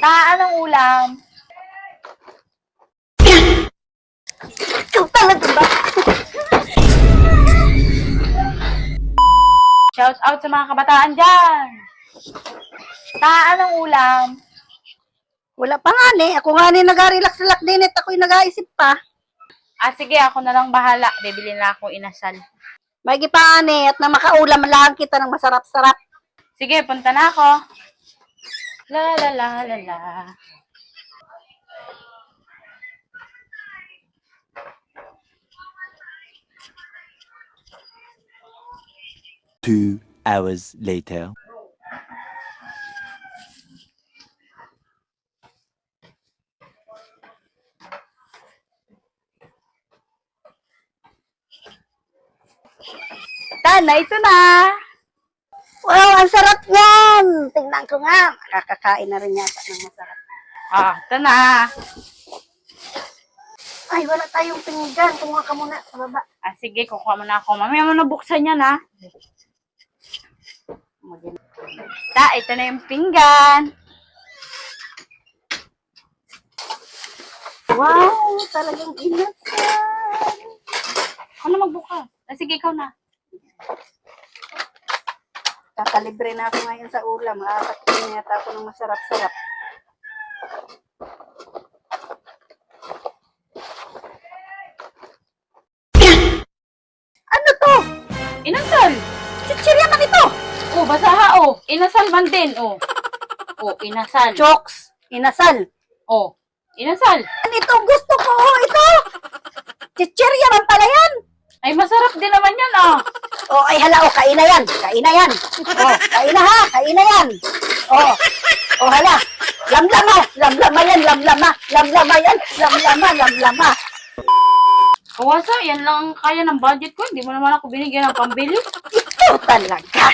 Anong ulam? Ikaw talaga ba? Shout out sa mga kabataan dyan! Anong ulam? Wala pa nga ni. Ako nga ni nag-relax-relax din at ako'y nag-aisip pa. Sige, ako na lang bahala. Bibili na ako inasal. May gipani at na makaulam lang kita ng masarap-sarap. Sige, punta na ako. La la la la la. Two hours later. Tana, ito na. Wow, ang sarap yan! Tingnan ko nga. Makakakain na rin yata ng masarap. Ito na. Ay, wala tayong pinggan. Kumuha ka muna sa baba. Sige, kukuha mo na ako. Mamaya mo na buksan yan, ha? Ito na yung pinggan. Wow, talagang inasal. Ako na magbukas. Sige, ikaw na. Kakalibre na ako ngayon sa ulam. Makakatingin yata ako ng masarap-sarap. Ano to? Inasal. Chichirya man ito! Basaha, Inasal man din, inasal. Jokes! Inasal! Inasal. Ano ito? Gusto ko! Ito! Chichirya man pala yan! Ay, masarap din naman yan, Ay hala, kain na yan! Kain na yan! Kain na ha! Kain na yan! Hala! Lamlama! Lamlama yan! Lamlama! Lamlama yan! Lamlama! Lamlama! Kawasa, yan lang ang kaya ng budget ko. Hindi mo naman ako binigyan ng pambili. Ito talaga!